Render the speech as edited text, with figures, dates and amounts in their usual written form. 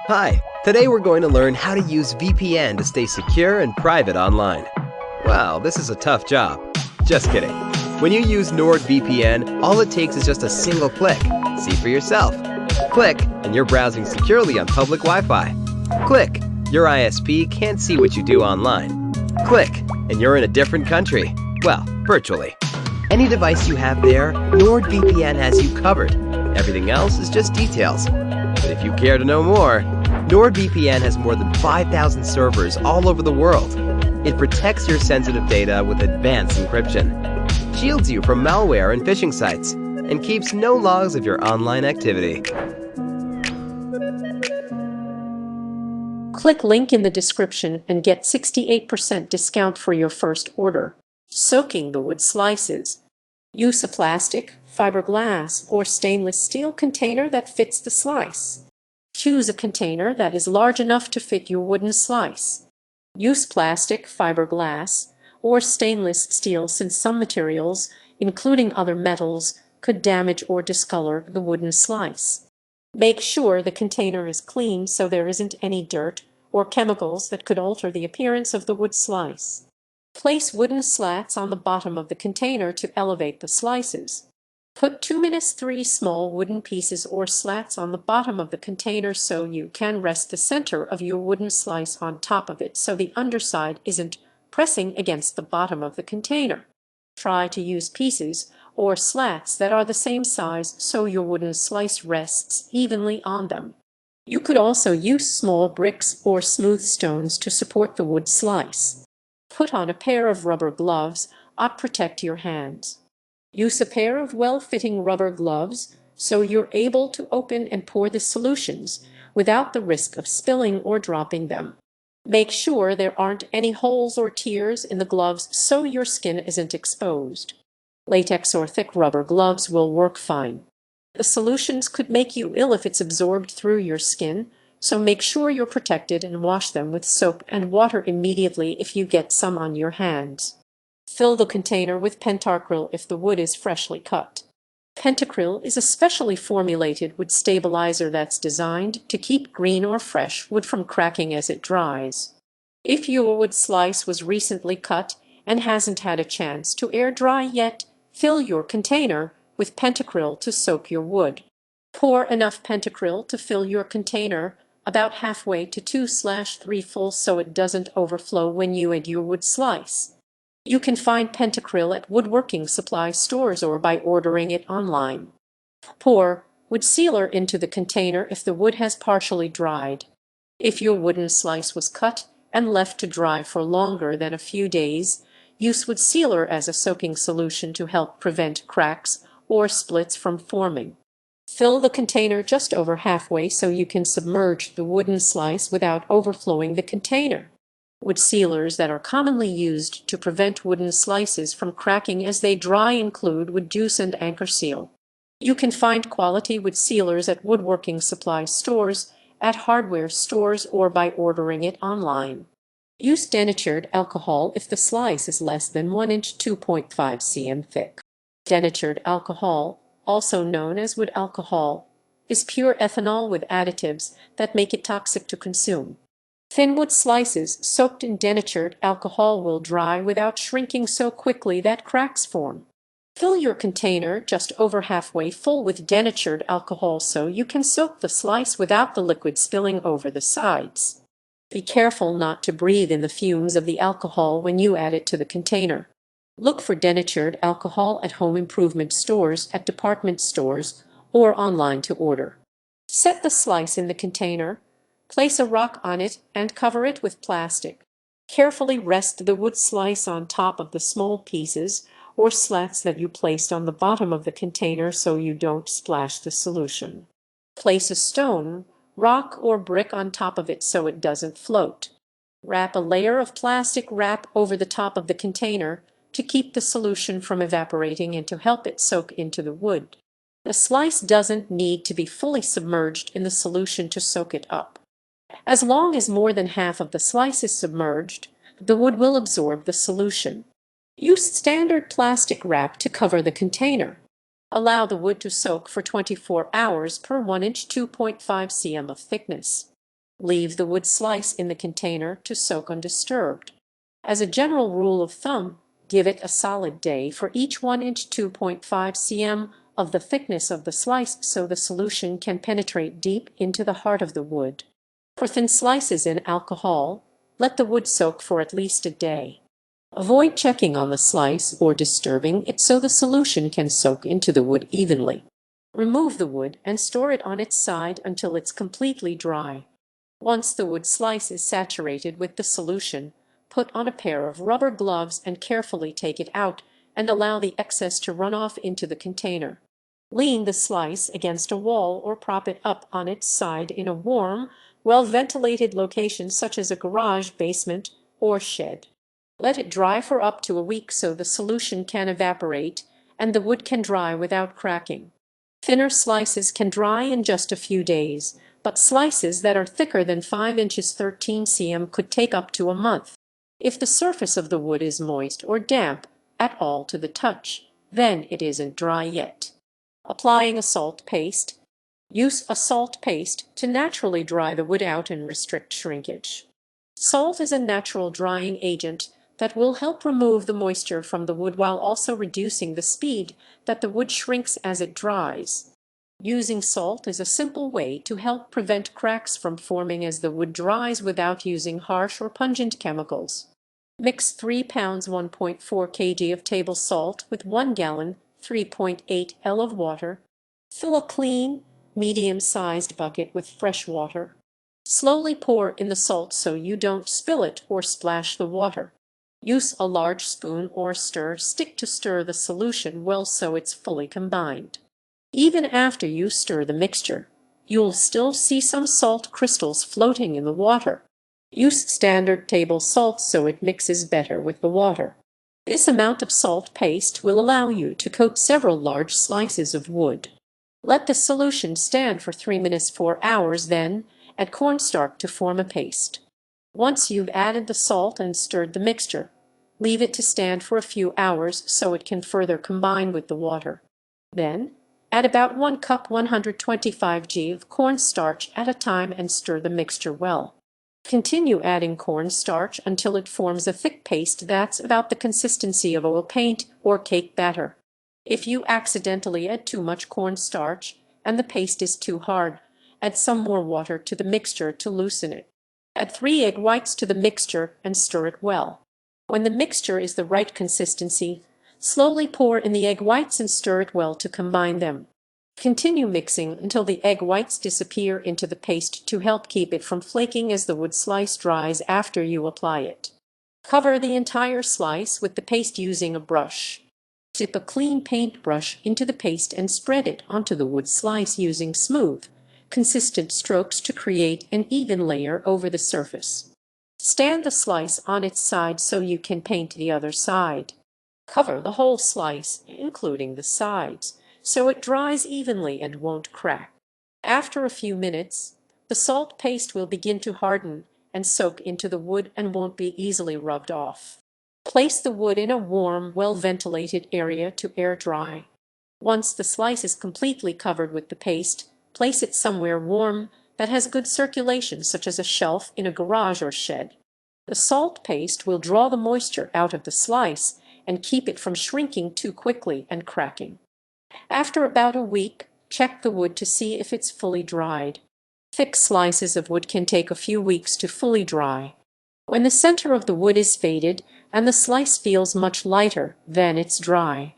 Hi, today we're going to learn how to use VPN to stay secure and private online. Wow, this is a tough job. Just kidding. When you use NordVPN, all it takes is just a single click. See for yourself. Click, and you're browsing securely on public Wi-Fi. Click, your ISP can't see what you do online. Click, and you're in a different country. Well, virtually. Any device you have there, NordVPN has you covered. Everything else is just details. But if you care to know more, NordVPN has more than 5,000 servers all over the world. It protects your sensitive data with advanced encryption, shields you from malware and phishing sites, and keeps no logs of your online activity. Click link in the description and get 68% discount for your first order. Soaking the wood slices. Use a plastic, fiberglass, or stainless steel container that fits the slice. Choose a container that is large enough to fit your wooden slice. Use plastic, fiberglass, or stainless steel since some materials, including other metals, could damage or discolor the wooden slice. Make sure the container is clean so there isn't any dirt or chemicals that could alter the appearance of the wood slice. Place wooden slats on the bottom of the container to elevate the slices. Put 3 small wooden pieces or slats on the bottom of the container so you can rest the center of your wooden slice on top of it so the underside isn't pressing against the bottom of the container. Try to use pieces or slats that are the same size so your wooden slice rests evenly on them. You could also use small bricks or smooth stones to support the wood slice. Put on a pair of rubber gloves to protect your hands. Use a pair of well-fitting rubber gloves so you're able to open and pour the solutions without the risk of spilling or dropping them. Make sure there aren't any holes or tears in the gloves so your skin isn't exposed. Latex or thick rubber gloves will work fine. The solutions could make you ill if it's absorbed through your skin, so make sure you're protected and wash them with soap and water immediately if you get some on your hands. Fill the container with pentacryl if the wood is freshly cut. Pentacryl is a specially formulated wood stabilizer that's designed to keep green or fresh wood from cracking as it dries. If your wood slice was recently cut and hasn't had a chance to air dry yet, fill your container with pentacryl to soak your wood. Pour enough pentacryl to fill your container about halfway to 2/3 full so it doesn't overflow when you add your wood slice. You can find pentacryl at woodworking supply stores or by ordering it online. Pour wood sealer into the container if the wood has partially dried. If your wooden slice was cut and left to dry for longer than a few days, use wood sealer as a soaking solution to help prevent cracks or splits from forming. Fill the container just over halfway so you can submerge the wooden slice without overflowing the container. Wood sealers that are commonly used to prevent wooden slices from cracking as they dry include wood juice and anchor seal. You can find quality wood sealers at woodworking supply stores, at hardware stores, or by ordering it online. Use denatured alcohol if the slice is less than 1 inch 2.5 cm thick. Denatured alcohol, also known as wood alcohol, is pure ethanol with additives that make it toxic to consume. Thin wood slices soaked in denatured alcohol will dry without shrinking so quickly that cracks form. Fill your container just over halfway full with denatured alcohol so you can soak the slice without the liquid spilling over the sides. Be careful not to breathe in the fumes of the alcohol when you add it to the container. Look for denatured alcohol at home improvement stores, at department stores, or online to order. Set the slice in the container. Place a rock on it and cover it with plastic. Carefully rest the wood slice on top of the small pieces or slats that you placed on the bottom of the container so you don't splash the solution. Place a stone, rock, or brick on top of it so it doesn't float. Wrap a layer of plastic wrap over the top of the container to keep the solution from evaporating and to help it soak into the wood. The slice doesn't need to be fully submerged in the solution to soak it up. As long as more than half of the slice is submerged, the wood will absorb the solution. Use standard plastic wrap to cover the container. Allow the wood to soak for 24 hours per 1 inch 2.5 cm of thickness. Leave the wood slice in the container to soak undisturbed. As a general rule of thumb, give it a solid day for each 1 inch 2.5 cm of the thickness of the slice so the solution can penetrate deep into the heart of the wood. For thin slices in alcohol, let the wood soak for at least a day. Avoid checking on the slice or disturbing it so the solution can soak into the wood evenly. Remove the wood and store it on its side until it's completely dry. Once the wood slice is saturated with the solution, put on a pair of rubber gloves and carefully take it out and allow the excess to run off into the container. Lean the slice against a wall or prop it up on its side in a warm, well-ventilated location such as a garage, basement, or shed. Let it dry for up to a week so the solution can evaporate and the wood can dry without cracking. Thinner slices can dry in just a few days, but slices that are thicker than 5 inches 13 cm could take up to a month. If the surface of the wood is moist or damp at all to the touch, then it isn't dry yet. Applying a salt paste. Use a salt paste to naturally dry the wood out and restrict shrinkage. Salt is a natural drying agent that will help remove the moisture from the wood while also reducing the speed that the wood shrinks as it dries. Using salt is a simple way to help prevent cracks from forming as the wood dries without using harsh or pungent chemicals. Mix 3 pounds 1.4 kg of table salt with 1 gallon 3.8 L of water. Fill a clean, medium-sized bucket with fresh water. Slowly pour in the salt so you don't spill it or splash the water. Use a large spoon or stir stick to stir the solution well so it's fully combined. Even after you stir the mixture, you'll still see some salt crystals floating in the water. Use standard table salt so it mixes better with the water. This amount of salt paste will allow you to coat several large slices of wood. Let the solution stand for 3 minutes 4 hours, then add cornstarch to form a paste. Once you've added the salt and stirred the mixture, leave it to stand for a few hours so it can further combine with the water. Then, add about 1 cup 125 g of cornstarch at a time and stir the mixture well. Continue adding cornstarch until it forms a thick paste that's about the consistency of oil paint or cake batter. If you accidentally add too much cornstarch and the paste is too hard, add some more water to the mixture to loosen it. Add 3 egg whites to the mixture and stir it well. When the mixture is the right consistency, slowly pour in the egg whites and stir it well to combine them. Continue mixing until the egg whites disappear into the paste to help keep it from flaking as the wood slice dries after you apply it. Cover the entire slice with the paste using a brush. Dip a clean paintbrush into the paste and spread it onto the wood slice using smooth, consistent strokes to create an even layer over the surface. Stand the slice on its side so you can paint the other side. Cover the whole slice, including the sides, so it dries evenly and won't crack. After a few minutes, the salt paste will begin to harden and soak into the wood and won't be easily rubbed off. Place the wood in a warm, well-ventilated area to air dry. Once the slice is completely covered with the paste, place it somewhere warm that has good circulation, such as a shelf in a garage or shed. The salt paste will draw the moisture out of the slice and keep it from shrinking too quickly and cracking. After about a week, check the wood to see if it's fully dried. Thick slices of wood can take a few weeks to fully dry. When the center of the wood is faded and the slice feels much lighter, then it's dry.